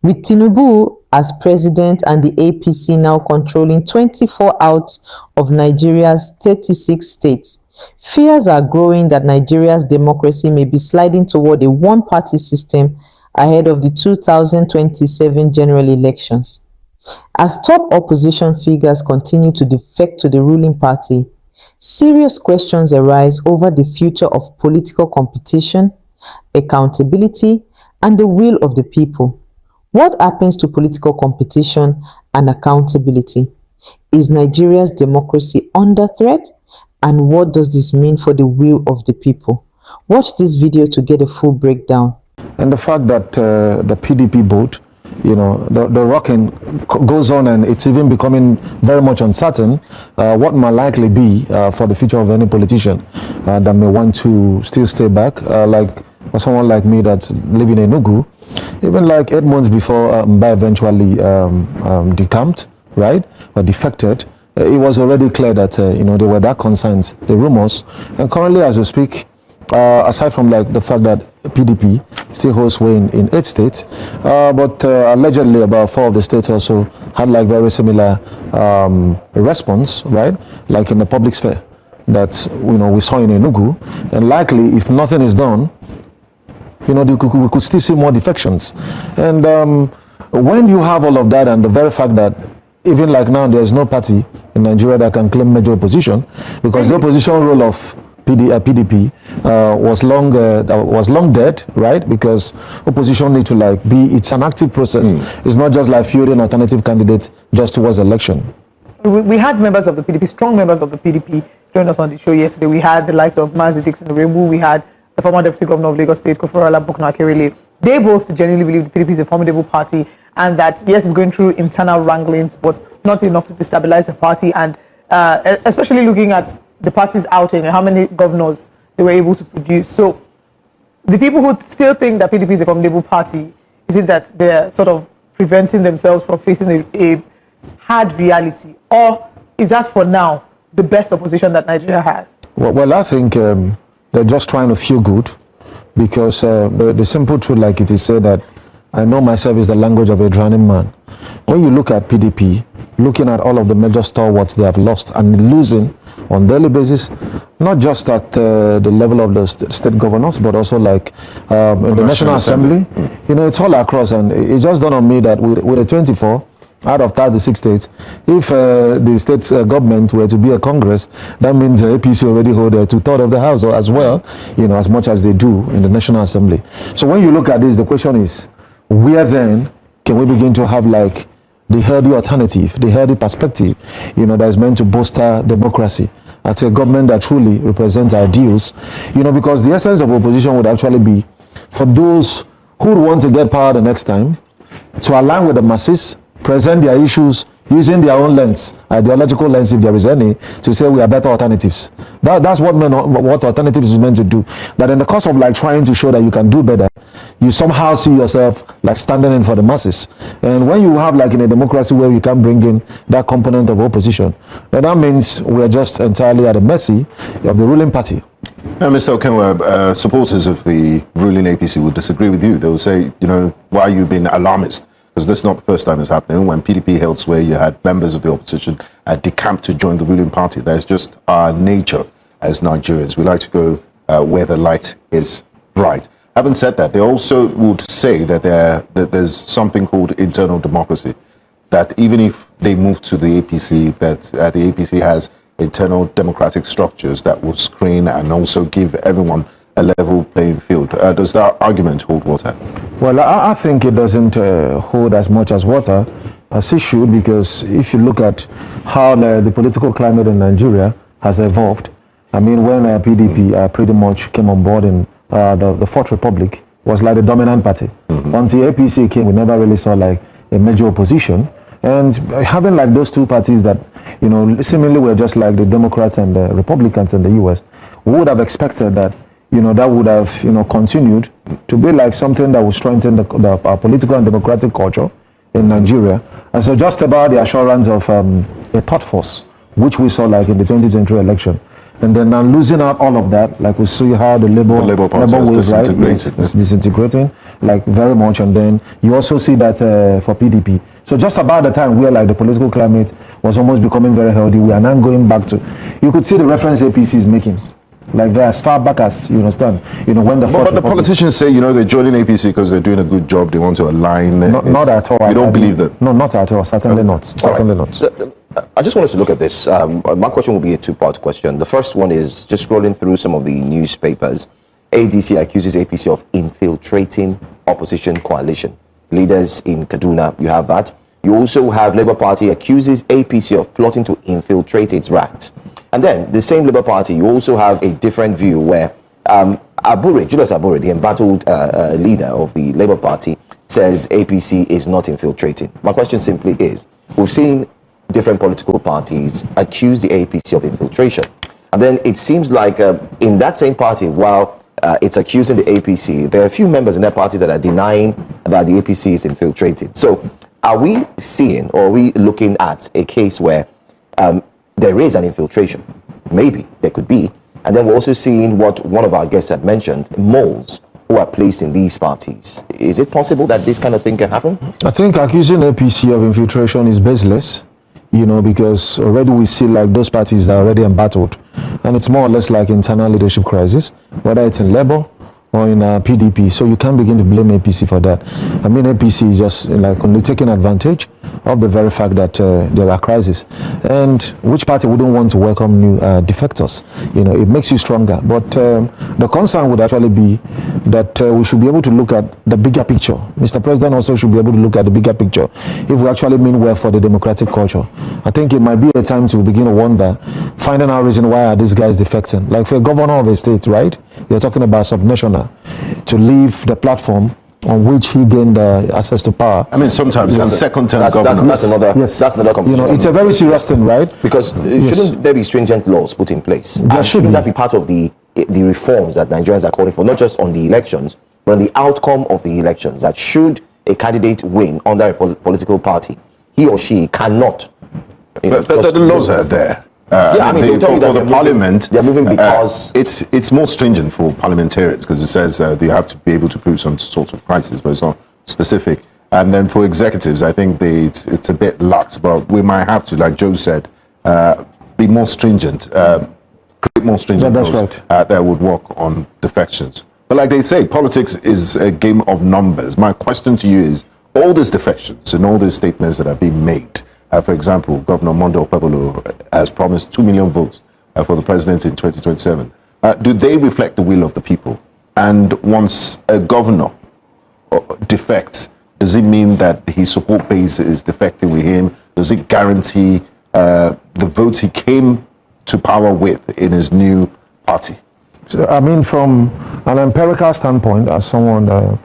With Tinubu as president and the APC now controlling 24 out of Nigeria's 36 states, fears are growing that Nigeria's democracy may be sliding toward a one-party system ahead of the 2027 general elections. As top opposition figures continue to defect to the ruling party, serious questions arise over the future of political competition, accountability, and the will of the people. What happens to political competition and accountability? Is Nigeria's democracy under threat? And what does this mean for the will of the people? Watch this video to get a full breakdown. And the fact that the PDP vote, the rocking goes on, and it's even becoming very much uncertain what might likely be for the future of any politician that may want to still stay back, like for someone like me that's living in Enugu. Even like 8 months before Mba eventually decamped, right, or defected, it was already clear that there were that concerns, the rumors, and currently as we speak, aside from like the fact that PDP still holds sway in 8 states, but allegedly about 4 of the states also had like very similar response, right, like in the public sphere that we saw in Enugu, and likely if nothing is done, we could still see more defections. And when you have all of that, and the very fact that even like now there is no party in Nigeria that can claim major opposition, because the opposition role of PDP was long dead, right? Because opposition need to it's an active process. It's not just like fielding alternative candidates just towards election. We had members of the PDP, strong members of the PDP, join us on the show yesterday. We had the likes of Mazi Dixon Remu, we had the former Deputy Governor of Lagos State, Koforala Bukna-Akerele. They both genuinely believe the PDP is a formidable party, and that yes, it's going through internal wranglings, but not enough to destabilize the party. And especially looking at the party's outing and how many governors they were able to produce. So the people who still think that PDP is a formidable party, is it that they're sort of preventing themselves from facing a hard reality, or is that for now the best opposition that Nigeria has? Well, I think they're just trying to feel good, because the simple truth, like it is said, that I know myself is the language of a drowning man. When you look at PDP, looking at all of the major stalwarts they have lost and losing on daily basis, not just at the level of the state governors, but also like in the National Assembly. It's all across, and it just dawned on me that with the 24 out of 36 states, if the state government were to be a Congress, that means the APC already hold 2/3 of the House as well, as much as they do in the National Assembly. So when you look at this, the question is, where then can we begin to have like the healthy alternative, the healthy perspective, that is meant to bolster democracy at a government that truly represents ideals, because the essence of opposition would actually be for those who would want to get power the next time to align with the masses, present their issues using their own lens, ideological lens if there is any, to say we are better alternatives. That's what alternatives is meant to do. That in the course of like trying to show that you can do better, you somehow see yourself like standing in for the masses. And when you have like in a democracy where you can bring in that component of opposition, then that means we are just entirely at the mercy of the ruling party. Now, Mr. Okenwa, supporters of the ruling APC will disagree with you. They will say, why are you being alarmist? Because this is not the first time it's happening. When PDP held sway, you had members of the opposition decamp to join the ruling party. That's just our nature as Nigerians. We like to go where the light is bright. Having said that, they also would say that there's something called internal democracy, that even if they move to the APC, that the APC has internal democratic structures that will screen and also give everyone a level playing field. Does that argument hold water? Well, I think it doesn't hold as much as water as it should, because if you look at how the political climate in Nigeria has evolved, I mean, when PDP pretty much came on board in the Fourth Republic, was like the dominant party. Until APC came, we never really saw like a major opposition. And having like those two parties that, seemingly were just like the Democrats and the Republicans in the US, we would have expected that that would have, continued to be like something that would strengthen our political and democratic culture in Nigeria. And so just about the assurance of a thought force, which we saw like in the 2023 election, And then now losing out all of that, like we see how the Labour Party has wave, right? disintegrated. It's disintegrating, like very much. And then you also see that for PDP. So just about the time where like the political climate was almost becoming very healthy, we are now going back to, you could see the reference APC is making. Like they're as far back as, you understand, when the But the politicians say, they're joining APC because they're doing a good job. They want to align. Not at all. You don't believe that? No, not at all. Certainly not. Certainly not. I just wanted to look at this. My question will be a two-part question. The first one is just scrolling through some of the newspapers. ADC accuses APC of infiltrating opposition coalition. Leaders in Kaduna, you have that. You also have Labour Party accuses APC of plotting to infiltrate its ranks. And then the same Labour Party, you also have a different view where Julius Abure, the embattled leader of the Labour Party, says APC is not infiltrating. My question simply is, we've seen different political parties accuse the APC of infiltration. And then it seems like in that same party, while it's accusing the APC, there are a few members in that party that are denying that the APC is infiltrated. So are we seeing, or are we looking at a case where there is an infiltration? Maybe there could be. And then we're also seeing what one of our guests had mentioned, moles who are placed in these parties. Is it possible that this kind of thing can happen? I think accusing APC of infiltration is baseless, because already we see like those parties are already embattled. And it's more or less like internal leadership crisis, whether it's in Labour or in PDP. So you can't begin to blame APC for that. I mean, APC is just like only taking advantage of the very fact that there are crises. And which party wouldn't want to welcome new defectors? It makes you stronger. But the concern would actually be that we should be able to look at the bigger picture. Mr. President also should be able to look at the bigger picture if we actually mean well for the democratic culture. I think it might be a time to begin to wonder, finding out reason why are these guys defecting. Like for a governor of a state, right? You're talking about subnational, to leave the platform on which he gained access to power. I mean, sometimes as second-term governor. That's another competition. It's a very serious thing, right? Because shouldn't there be stringent laws put in place? Shouldn't that be part of the reforms that Nigerians are calling for, not just on the elections, but on the outcome of the elections? That should a candidate win under a political party, he or she cannot. The laws are there. They'll tell you that for the parliament, they're moving because it's more stringent for parliamentarians because it says they have to be able to prove some sort of crisis, but it's not specific. And then for executives, I think it's a bit lax, but we might have to, like Joe said, be more stringent, create more stringent that's laws right. that would work on defections. But like they say, politics is a game of numbers. My question to you is, all these defections and all these statements that are being made, for example, Governor Monday Okpebholo has promised 2 million votes for the president in 2027. Do they reflect the will of the people? And once a governor defects, does it mean that his support base is defecting with him? Does it guarantee the votes he came to power with in his new party? So, I mean, from an empirical standpoint, as someone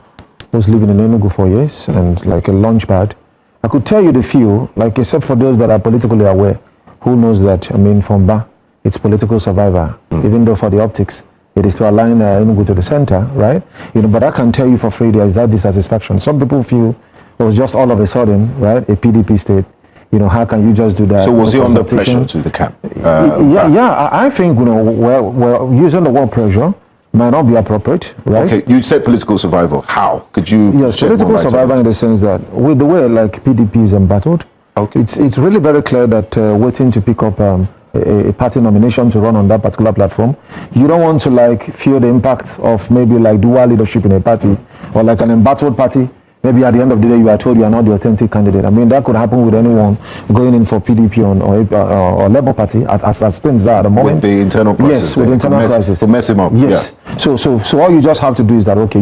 who's living in Enugu for years and like a launch pad, I could tell you the few, like except for those that are politically aware, who knows that, I mean, from Ba, it's political survivor, even though for the optics, it is to align Enugu to the center, right? But I can tell you for free, there is that dissatisfaction. Some people feel it was just all of a sudden, right, a PDP state. How can you just do that? So was he under pressure to the camp? I think, well, using the word pressure might not be appropriate, right? Okay, you said political survival. How? Could you? Yes, political survival in the sense that with the way like PDP is embattled, okay, it's really very clear that waiting to pick up a party nomination to run on that particular platform, you don't want to like feel the impact of maybe like dual leadership in a party or like an embattled party. Maybe at the end of the day, you are told you are not the authentic candidate. I mean, that could happen with anyone going in for PDP or Labour Party as things are at the moment. With the internal crisis. Yes, with the internal crisis. To mess him up. Yes. Yeah. So all you just have to do is that, okay,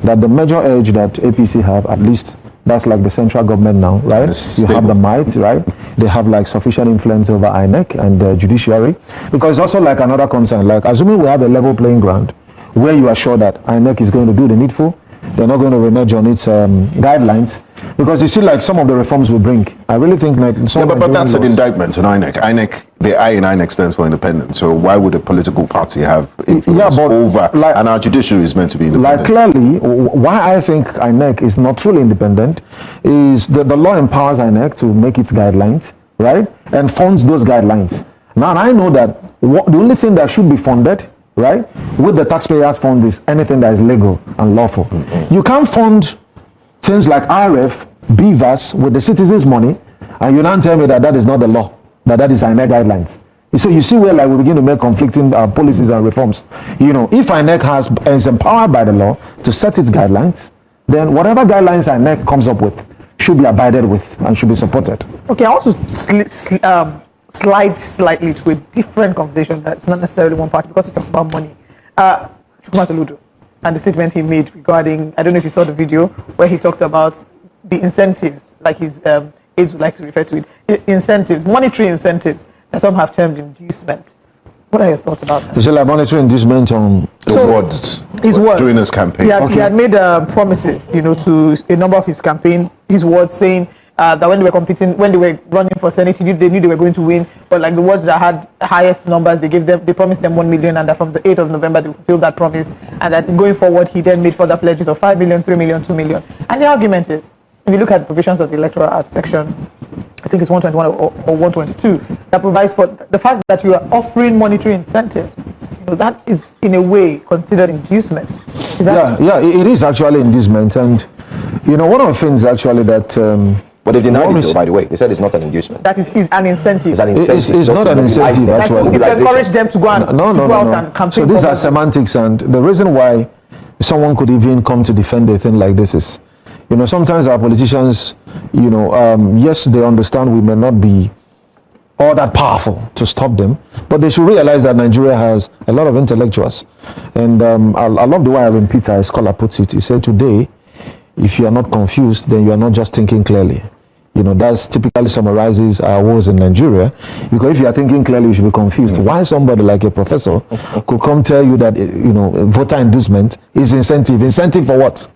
that the major edge that APC have, at least that's like the central government now, right? You have the might, right? They have like sufficient influence over INEC and the judiciary. Because it's also like another concern, like assuming we have a level playing ground where you are sure that INEC is going to do the needful, they're not going to renege on its guidelines, because you see like some of the reforms we bring. I really think like some but that's an indictment on INEC. The I in INEC stands for independence. So why would a political party have influence over? Like, and our judiciary is meant to be independent. Like clearly, why I think INEC is not truly independent is that the law empowers INEC to make its guidelines, right, and funds those guidelines. Now I know that the only thing that should be funded, right, with the taxpayers' fund is anything that is legal and lawful. Mm-hmm. You can't fund things like RF, BVAS with the citizens' money, and you now tell me that is not the law, that is INEC guidelines. So you see where like we begin to make conflicting policies and reforms. You know, if INEC is empowered by the law to set its guidelines, then whatever guidelines INEC comes up with should be abided with and should be supported. Okay, I want to slide slightly to a different conversation that's not necessarily one party, because we talked about money. Chukwuma Soludo and the statement he made regarding, I don't know if you saw the video, where he talked about the incentives, like his aides would like to refer to it, incentives, monetary incentives, that some have termed inducement. What are your thoughts about that? Is it like monetary inducement on his words during his campaign? He had made promises, you know, to a number of his campaign, his words saying that when they were competing, when they were running for Senate, they knew they were going to win. But like the words that had highest numbers, they promised them 1 million, and that from the 8th of November they fulfilled that promise. And that going forward, he then made further pledges of 5 million, 3 million, 2 million. And the argument is, if you look at the provisions of the Electoral Act section, I think it's 121 or 122, that provides for the fact that you are offering monetary incentives. You know, that is in a way considered inducement. Yeah, it is actually inducement. And you know, one of the things actually that but they denied it, though, by the way. They said it's not an inducement. That is an incentive. It's an incentive. It's not an incentive, actually. Like, to encourage them to go and go out and campaign. So these are semantics, and the reason why someone could even come to defend a thing like this is, you know, sometimes our politicians, you know, yes, they understand we may not be all that powerful to stop them, but they should realize that Nigeria has a lot of intellectuals. And I love the way Irene Peter, a scholar, puts it. He said, today, if you are not confused, then you are not just thinking clearly. You know, that typically summarizes our woes in Nigeria, because if you are thinking clearly, you should be confused. Why somebody like a professor could come tell you that, you know, voter inducement is incentive? Incentive for what?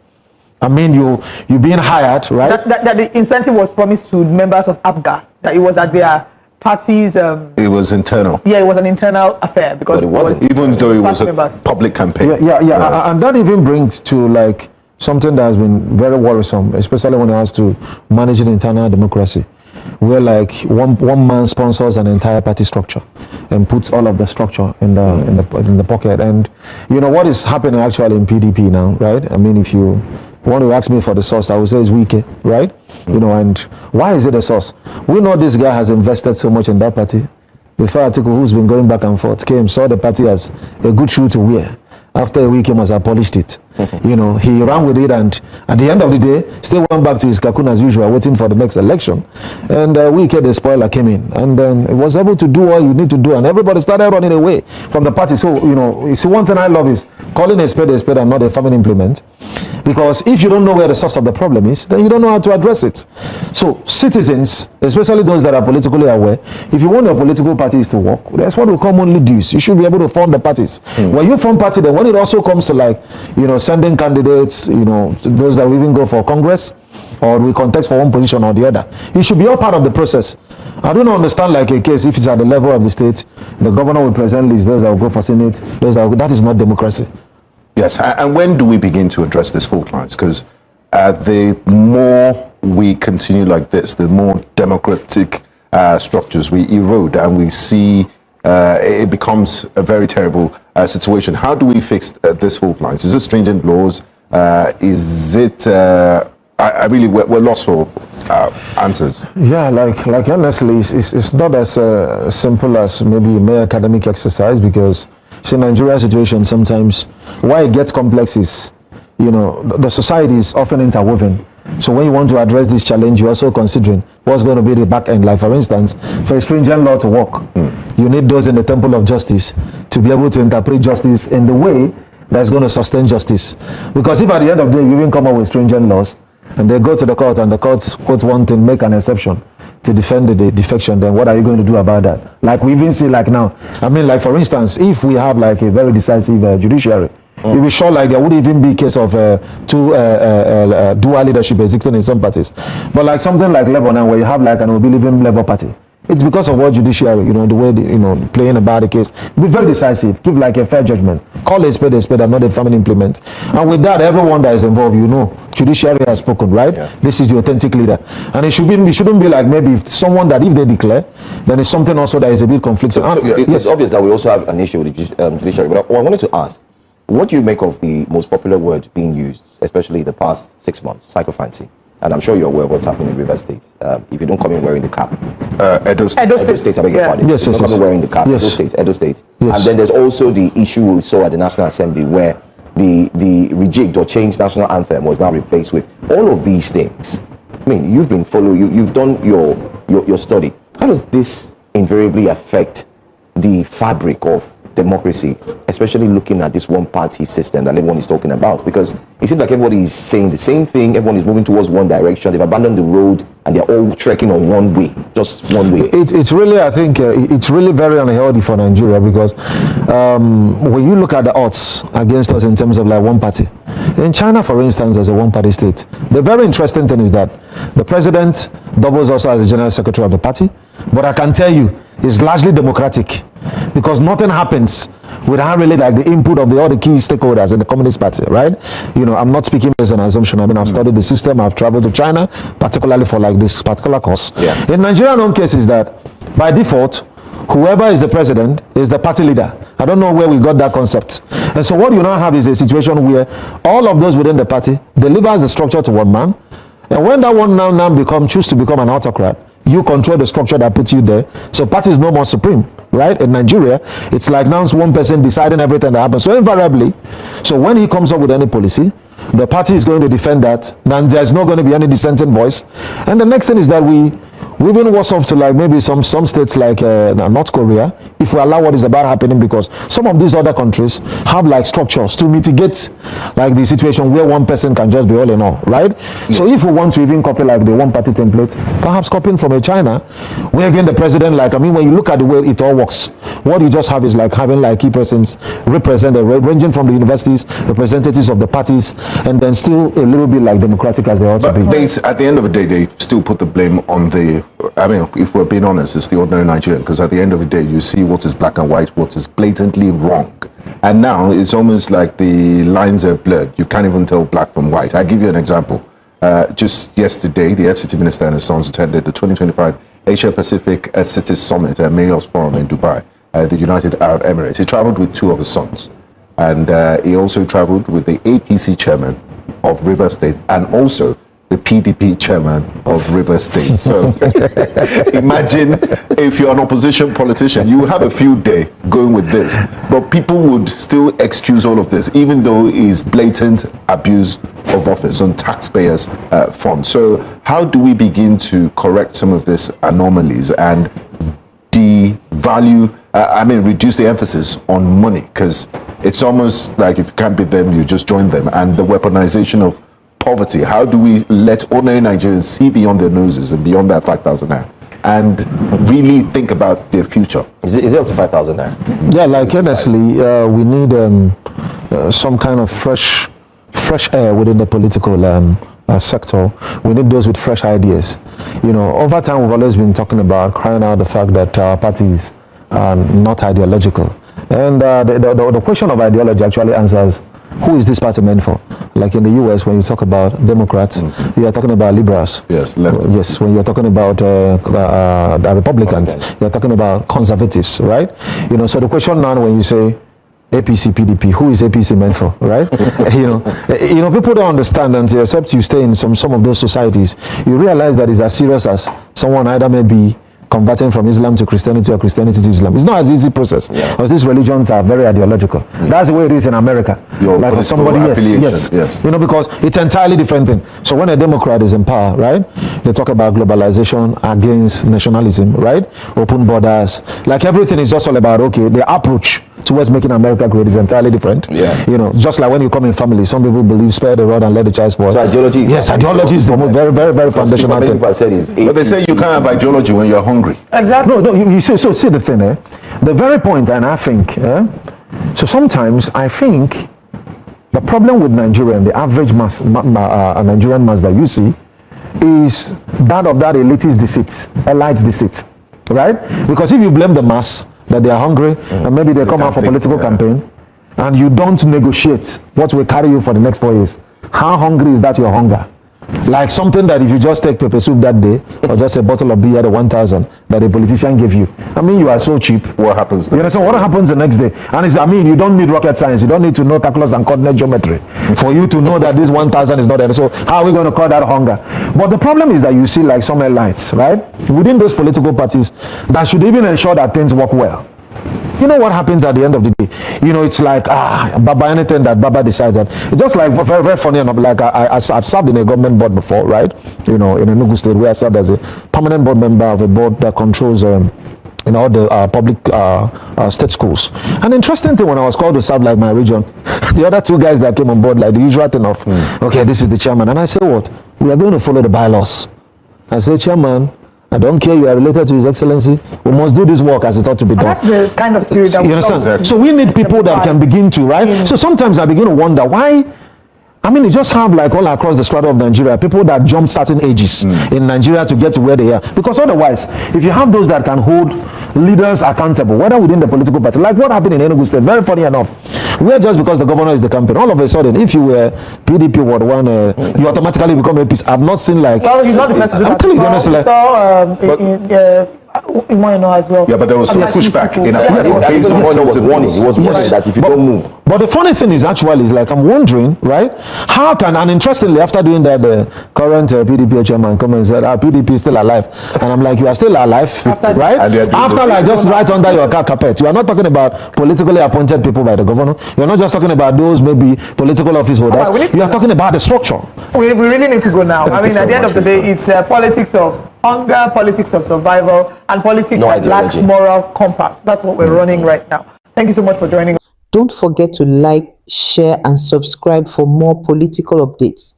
I mean, you being hired, right? That the incentive was promised to members of APGA, that it was at their parties. It was internal. Yeah, it was an internal affair, because but it wasn't. Even though it was a public campaign. Yeah. And that even brings to like something that has been very worrisome, especially when it has to managing internal democracy, where like one man sponsors an entire party structure and puts all of the structure in the pocket. And you know what is happening actually in PDP now, right? I mean, if you want to ask me for the source, I would say it's Wike, right? You know, and why is it a source? We know this guy has invested so much in that party. Before Atiku, who's been going back and forth, came, saw the party as a good shoe to wear. After a week, he must have polished it. You know, he ran with it, and at the end of the day, still went back to his cocoon as usual, waiting for the next election. And Wike, the spoiler, came in, and then he was able to do what you need to do, and everybody started running away from the party. So, you know, you see, one thing I love is calling a spade and not a farming implement. Because if you don't know where the source of the problem is, then you don't know how to address it. So citizens, especially those that are politically aware, if you want your political parties to work, that's what we call only dues. You should be able to form the parties. When you form party, then when it also comes to like, you know, sending candidates, you know, those that will even go for Congress, or we contest for one position or the other, it should be all part of the process. I don't understand like a case if it's at the level of the state, the governor will present lists, those that will go for Senate, that is not democracy. Yes, and when do we begin to address this fault lines? Because the more we continue like this, the more democratic structures we erode, and we see it becomes a very terrible situation. How do we fix this fault lines? Is it stringent laws? Is it? We're lost for answers. Yeah, like honestly, it's not as simple as maybe a mere academic exercise, because see, Nigeria situation sometimes, why it gets complex is, you know, the society is often interwoven. So when you want to address this challenge, you're also considering what's going to be the back end. Like for instance, for a stringent law to work, you need those in the temple of justice to be able to interpret justice in the way that's going to sustain justice. Because if at the end of the day you even come up with stringent laws, and they go to the court and the courts quote one thing, make an exception to defend the defection, then what are you going to do about that? Like we even see like now, I mean, like for instance, if we have like a very decisive judiciary, you'll be sure like there would even be a case of dual leadership existing in some parties. But like something like Lebanon, where you have like an Obi living Labour Party, It's because of what judiciary, the way they, playing about the case. Be very decisive, give like a fair judgment. Call a spade, and not a family implement. And with that, everyone that is involved, judiciary has spoken, right? Yeah. This is the authentic leader. And it shouldn't be like maybe someone that if they declare, then it's something also that is a bit conflicting. It's obvious that we also have an issue with the judiciary. But I wanted to ask, what do you make of the most popular word being used, especially the past 6 months, psychophancy? And I'm sure you're aware of what's happening in River State. If you don't come in wearing the cap. Edo State, I beg your pardon. Yes, you don't come in wearing the cap. Yes. Edo State. Yes. And then there's also the issue we saw at the National Assembly where the rejigged or changed national anthem was now replaced with all of these things. I mean, you've been following, you've done your study. How does this invariably affect the fabric of democracy, especially looking at this one-party system that everyone is talking about? Because it seems like everybody is saying the same thing, everyone is moving towards one direction, they've abandoned the road, and they're all trekking on one way, just one way. It's really, I think, it's really very unhealthy for Nigeria because when you look at the odds against us in terms of like one party, in China, for instance, as a one-party state, the very interesting thing is that the president doubles also as the general secretary of the party, but I can tell you, it's largely democratic because nothing happens without really like the input of all the key stakeholders in the Communist Party, right? I'm not speaking as an assumption. I mean, I've studied the system. I've traveled to China, particularly for like this particular course. Yeah. In Nigeria's own case is that by default, whoever is the president is the party leader. I don't know where we got that concept. And so what you now have is a situation where all of those within the party delivers the structure to one man. And when that one now choose to become an autocrat, you control the structure that puts you there. So party is no more supreme, right? In Nigeria, it's like now it's one person deciding everything that happens. So invariably, so when he comes up with any policy, the party is going to defend that. Then there's not going to be any dissenting voice. And the next thing is that we even worse off to like maybe some states like North Korea, if we allow what is about happening, because some of these other countries have like structures to mitigate like the situation where one person can just be all in all, right? Yes. So if we want to even copy like the one party template, perhaps copying from a China, where even the president, like, I mean, when you look at the way it all works, what you just have is like having like key persons represented, ranging from the universities, representatives of the parties, and then still a little bit like democratic as they ought to be. At the end of the day, they still put the blame on I mean, if we're being honest, it's the ordinary Nigerian, because at the end of the day, you see what is black and white, what is blatantly wrong. And now it's almost like the lines are blurred. You can't even tell black from white. I'll give you an example. Just yesterday, the FCT Minister and his sons attended the 2025 Asia Pacific Cities Summit at Mayors Forum in Dubai, the United Arab Emirates. He traveled with two of his sons. And he also traveled with the APC chairman of River State and also the PDP chairman of River State. So imagine if you're an opposition politician, you have a field day going with this, but people would still excuse all of this, even though it's blatant abuse of office on taxpayers' funds. So how do we begin to correct some of these anomalies and reduce the emphasis on money? Because it's almost like if you can't beat them, you just join them. And the weaponization of poverty, how do we let ordinary Nigerians see beyond their noses and beyond that 5,000 naira and really think about their future? Is it up to 5,000 naira? Yeah, like honestly, we need some kind of fresh air within the political sector. We need those with fresh ideas. Over time we've always been talking about, crying out the fact that our parties are not ideological. And the question of ideology actually answers, who is this party meant for? Like in the US, when you talk about Democrats, you are talking about liberals. Yes, left. Yes, when you're talking about the Republicans, you're talking about conservatives, right? So the question now, when you say APC, PDP, who is APC meant for, right? People don't understand until, except you stay in some of those societies, you realize that it's as serious as someone either may be converting from Islam to Christianity or Christianity to Islam. It's not as easy process because these religions are very ideological. That's the way it is in America. Like for somebody, yes. Because it's entirely different thing. So when a Democrat is in power, right, they talk about globalization against nationalism, right? Open borders. Like everything is just all about, okay, the approach towards making America great is entirely different. Yeah. Just like when you come in family, some people believe spare the rod and let the child spoil. So ideology is the most very, very, very foundational thing. But they say you can't have ideology when you're hungry. Exactly. No, you see, so see the thing, the very point, and I think, so sometimes I think the problem with Nigerian, the average Nigerian mass that you see, is that of that elitist deceit, elite deceit. right? Because if you blame the mass that they are hungry and maybe they come out for political campaign, and you don't negotiate what will carry you for the next 4 years, how hungry is that your hunger? Like something that if you just take pepper soup that day, or just a bottle of beer at 1,000 that a politician gave you, I mean, you are so cheap. What happens then? You understand? What happens the next day? And it's, I mean, you don't need rocket science. You don't need to know calculus and coordinate geometry for you to know that this 1,000 is not there. So how are we going to call that hunger? But the problem is that you see like some airlines, right? Within those political parties that should even ensure that things work well. You know what happens at the end of the day? You know, it's like, Baba, anything that Baba decides. And it's just like, very, very funny enough, like I've served in a government board before, right? You know, in Enugu State, where I served as a permanent board member of a board that controls all the public state schools. An interesting thing, when I was called to serve like my region, the other two guys that came on board, like the usual thing of, okay, this is the chairman. And I say, what? We are going to follow the bylaws. I say, chairman, I don't care you are related to His Excellency. We must do this work as it ought to be done. That's the kind of spirit that you understand? So we need people that can begin to, right? So sometimes I begin to wonder why. I mean, you just have like all across the strata of Nigeria, people that jump certain ages in Nigeria to get to where they are. Because otherwise, if you have those that can hold leaders accountable, whether within the political party, like what happened in Enugu State, very funny enough, where just because the governor is the campaign, all of a sudden, if you were PDP Ward 1, you automatically become a peace. I've not seen like... Well, he's not the first to do that. I'm telling you honestly. As well. Yeah, but there was some pushback in a was warning. He was warning that if you don't move. But the funny thing is actually is like I'm wondering, right? How can, and interestingly, after doing that, the current PDP chairman come and said, PDP is still alive. And I'm like, you are still alive, right? After like just right under your carpet. You are not talking about politically appointed people by the governor. You're not just talking about those maybe political office holders. You are talking about the structure. We really need to go now. I mean, at the end of the day, it's politics of hunger, politics of survival, and politics that lacks moral compass. That's what we're running right now. Thank you so much for joining us. Don't forget to like, share, and subscribe for more political updates.